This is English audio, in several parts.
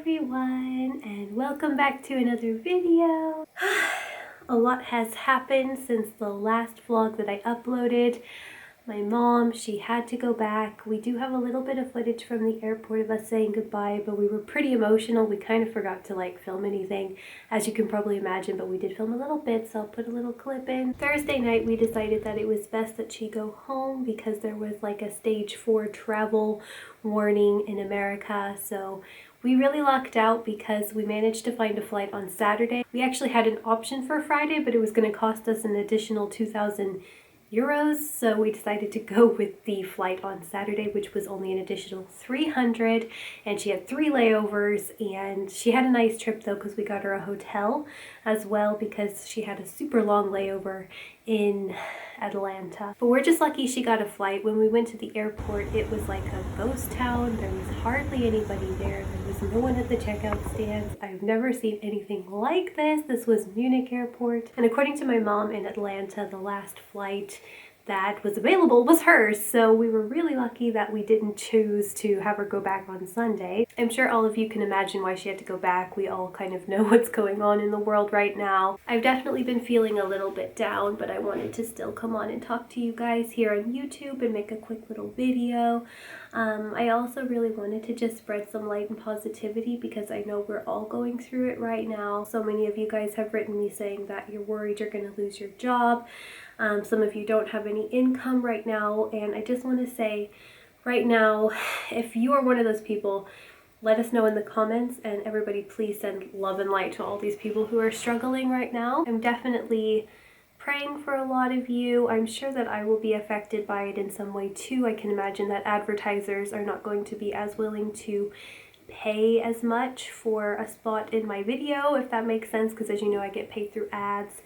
everyone, and welcome back to another video. A lot has happened since the last vlog that I uploaded. My mom, she had to go back. We do have a little bit of footage from the airport of us saying goodbye, but we were pretty emotional. We kind of forgot to film anything, as you can probably imagine, but we did film a little bit, so I'll put a little clip in. Thursday night, we decided that it was best that she go home because there was a stage 4 travel warning in America, so we really lucked out because we managed to find a flight on Saturday. We actually had an option for Friday, but it was going to cost us an additional 2,000 euros, so we decided to go with the flight on Saturday, which was only an additional 300, and she had 3 layovers, and she had a nice trip though because we got her a hotel as well because she had a super long layover in Atlanta. But we're just lucky she got a flight. When we went to the airport, it was like a ghost town. There was hardly anybody there. There was no one at the checkout stands. I've never seen anything like this. This was Munich airport. And according to my mom in Atlanta, the last flight that was available was hers, so we were really lucky that we didn't choose to have her go back on Sunday. I'm sure all of you can imagine why she had to go back. We all kind of know what's going on in the world right now. I've definitely been feeling a little bit down, but I wanted to still come on and talk to you guys here on YouTube and make a quick little video. I also really wanted to just spread some light and positivity because I know we're all going through it right now. So many of you guys have written me saying that you're worried you're going to lose your job. Some of you don't have any income right now, and I just want to say right now, if you are one of those people, let us know in the comments, and everybody please send love and light to all these people who are struggling right now. I'm definitely praying for a lot of you. I'm sure that I will be affected by it in some way too. I can imagine that advertisers are not going to be as willing to pay as much for a spot in my video, if that makes sense, because as you know, I get paid through ads.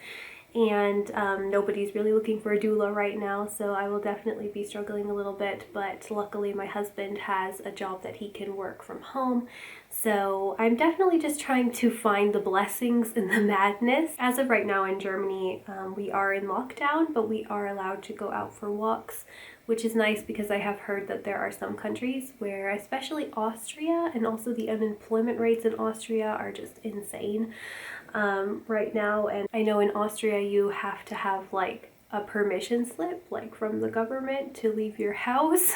And nobody's really looking for a doula right now, so I will definitely be struggling a little bit, but luckily my husband has a job that he can work from home, so I'm definitely just trying to find the blessings in the madness. As of right now in Germany, we are in lockdown, but we are allowed to go out for walks, which is nice because I have heard that there are some countries where, especially Austria, and also the unemployment rates in Austria are just insane right now. And I know in Austria you have to have a permission slip from the government to leave your house.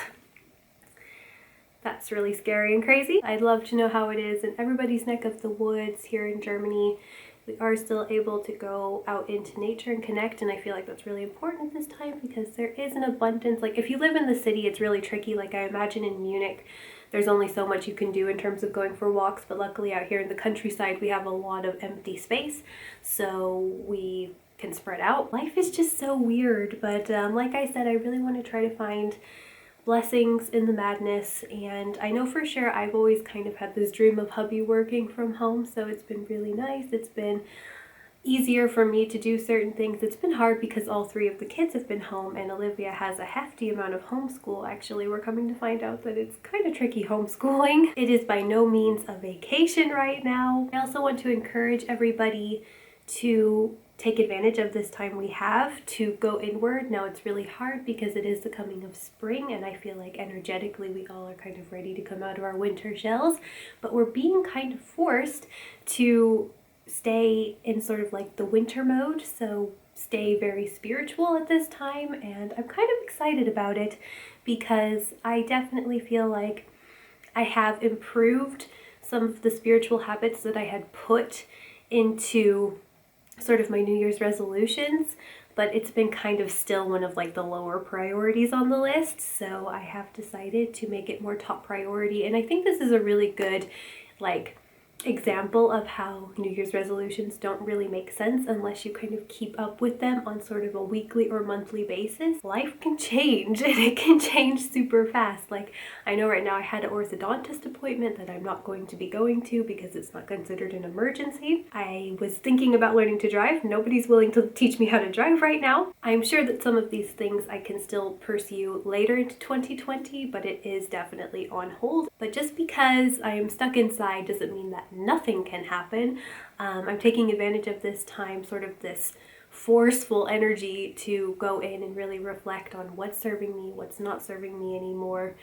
That's really scary and crazy. I'd love to know how it is in everybody's neck of the woods here in Germany. We are still able to go out into nature and connect, and I feel like that's really important at this time because there is an abundance. If you live in the city, it's really tricky. I imagine in Munich, there's only so much you can do in terms of going for walks, but luckily out here in the countryside, we have a lot of empty space, so we can spread out. Life is just so weird, but like I said, I really want to try to find blessings in the madness, and I know for sure I've always kind of had this dream of hubby working from home, so it's been really nice. It's been easier for me to do certain things. It's been hard because all 3 of the kids have been home, and Olivia has a hefty amount of homeschool. Actually, we're coming to find out that it's kind of tricky homeschooling. It is by no means a vacation right now. I also want to encourage everybody to take advantage of this time we have to go inward. Now it's really hard because it is the coming of spring, and I feel like energetically we all are kind of ready to come out of our winter shells, but we're being kind of forced to stay in sort of the winter mode, so stay very spiritual at this time, and I'm kind of excited about it because I definitely feel like I have improved some of the spiritual habits that I had put into sort of my New Year's resolutions, but it's been kind of still one of the lower priorities on the list, so I have decided to make it more top priority. And I think this is a really good example of how New Year's resolutions don't really make sense unless you kind of keep up with them on sort of a weekly or monthly basis. Life can change, and it can change super fast. I know right now I had an orthodontist appointment that I'm not going to be going to because it's not considered an emergency. I was thinking about learning to drive. Nobody's willing to teach me how to drive right now. I'm sure that some of these things I can still pursue later into 2020, but it is definitely on hold. But just because I am stuck inside doesn't mean that nothing can happen. I'm taking advantage of this time, sort of this forceful energy, to go in and really reflect on what's serving me, what's not serving me anymore,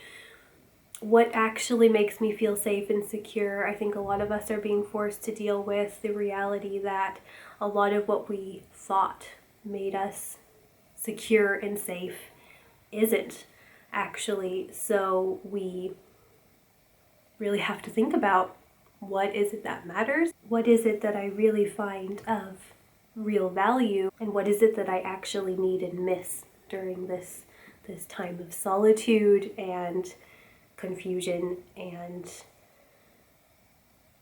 what actually makes me feel safe and secure. I think a lot of us are being forced to deal with the reality that a lot of what we thought made us secure and safe isn't actually. So we really have to think about, what is it that matters? What is it that I really find of real value? And what is it that I actually need and miss during this time of solitude and confusion and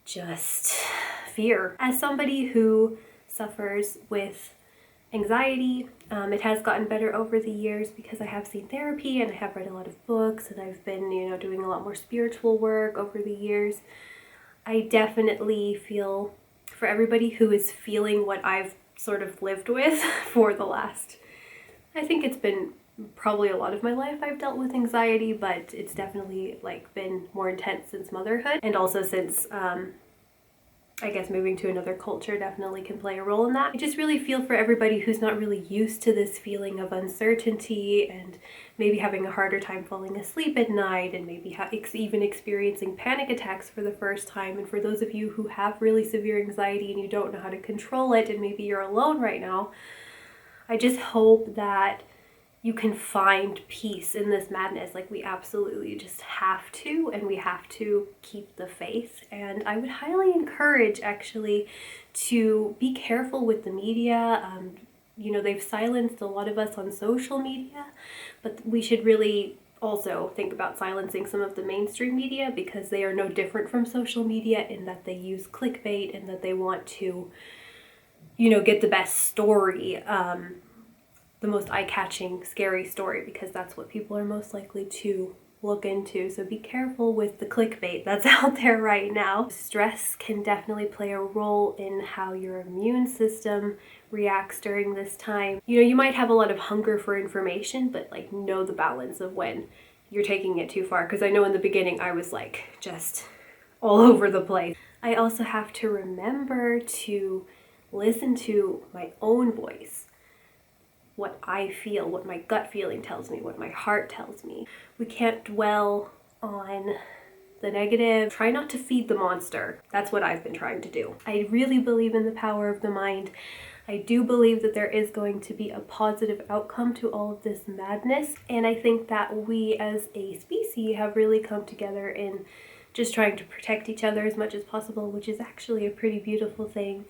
just fear? As somebody who suffers with anxiety, it has gotten better over the years because I have seen therapy and I have read a lot of books and I've been, doing a lot more spiritual work over the years. I definitely feel for everybody who is feeling what I've sort of lived with for the last, I think it's been probably a lot of my life I've dealt with anxiety, but it's definitely been more intense since motherhood, and also since I guess moving to another culture definitely can play a role in that. I just really feel for everybody who's not really used to this feeling of uncertainty and maybe having a harder time falling asleep at night and maybe even experiencing panic attacks for the first time. And for those of you who have really severe anxiety and you don't know how to control it and maybe you're alone right now, I just hope that you can find peace in this madness. We absolutely just have to, and we have to keep the faith. And I would highly encourage actually to be careful with the media. They've silenced a lot of us on social media, but we should really also think about silencing some of the mainstream media, because they are no different from social media in that they use clickbait and that they want to, get the best story, the most eye-catching, scary story, because that's what people are most likely to look into. So be careful with the clickbait that's out there right now. Stress can definitely play a role in how your immune system reacts during this time. You might have a lot of hunger for information, but know the balance of when you're taking it too far. Because I know in the beginning I was just all over the place. I also have to remember to listen to my own voice, what I feel, what my gut feeling tells me, what my heart tells me. We can't dwell on the negative. Try not to feed the monster. That's what I've been trying to do. I really believe in the power of the mind. I do believe that there is going to be a positive outcome to all of this madness. And I think that we as a species have really come together in just trying to protect each other as much as possible, which is actually a pretty beautiful thing.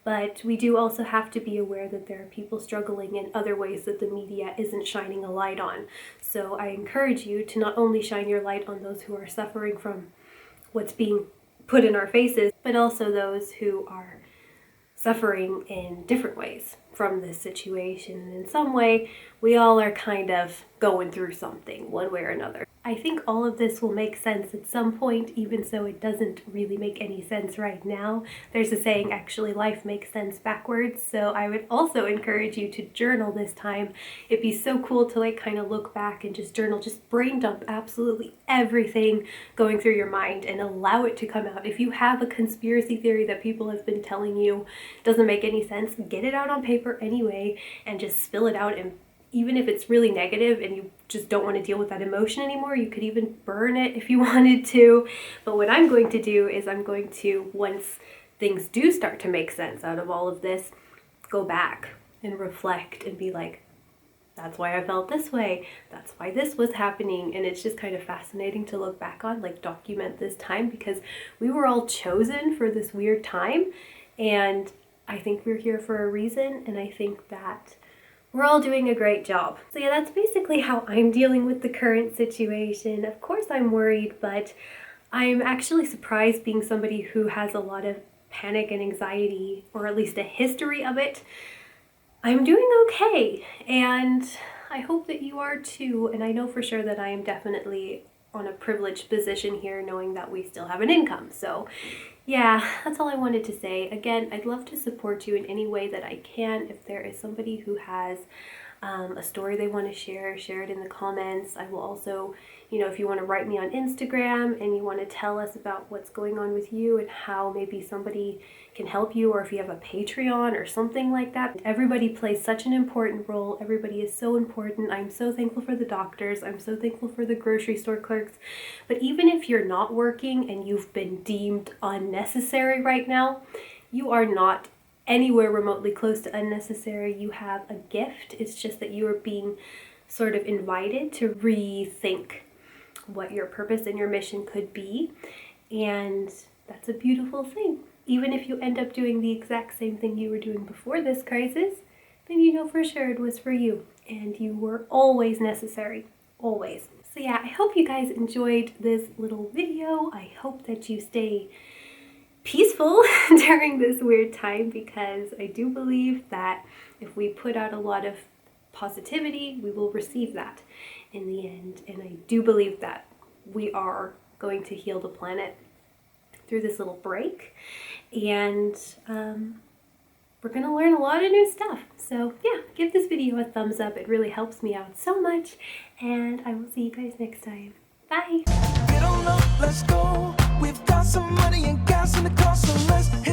But we do also have to be aware that there are people struggling in other ways that the media isn't shining a light on. So I encourage you to not only shine your light on those who are suffering from what's being put in our faces, but also those who are suffering in different ways from this situation. And in some way, we all are kind of going through something one way or another. I think all of this will make sense at some point, even so it doesn't really make any sense right now. There's a saying, actually, life makes sense backwards. So I would also encourage you to journal this time. It'd be so cool to kind of look back and just journal, just brain dump absolutely everything going through your mind and allow it to come out. If you have a conspiracy theory that people have been telling you doesn't make any sense, get it out on paper anyway and just spill it out. And even if it's really negative and you just don't want to deal with that emotion anymore, you could even burn it if you wanted to. But what I'm going to do is I'm going to, once things do start to make sense out of all of this, go back and reflect and be like, that's why I felt this way. That's why this was happening. And it's just kind of fascinating to look back on, document this time, because we were all chosen for this weird time. And I think we're here for a reason. And I think that we're all doing a great job. So yeah, that's basically how I'm dealing with the current situation. Of course I'm worried, but I'm actually surprised, being somebody who has a lot of panic and anxiety, or at least a history of it. I'm doing okay, and I hope that you are too. And I know for sure that I am definitely on a privileged position here, knowing that we still have an income. So yeah, that's all I wanted to say. Again, I'd love to support you in any way that I can. If there is somebody who has a story they want to share it in the comments. I will also, if you want to write me on Instagram and you want to tell us about what's going on with you and how maybe somebody can help you, or if you have a Patreon or something like that. Everybody plays such an important role. Everybody is so important. I'm so thankful for the doctors. I'm so thankful for the grocery store clerks. But even if you're not working and you've been deemed unnecessary right now, you are not anywhere remotely close to unnecessary. You have a gift. It's just that you are being sort of invited to rethink what your purpose and your mission could be. And that's a beautiful thing. Even if you end up doing the exact same thing you were doing before this crisis, then you know for sure it was for you. And you were always necessary. Always. So yeah, I hope you guys enjoyed this little video. I hope that you stay peaceful during this weird time, because I do believe that if we put out a lot of positivity, we will receive that in the end. And I do believe that we are going to heal the planet through this little break, and we're going to learn a lot of new stuff. So yeah, give this video a thumbs up. It really helps me out so much, and I will see you guys next time. Bye! Get on up, let's go. We've got some money and gas in the car, so let's hit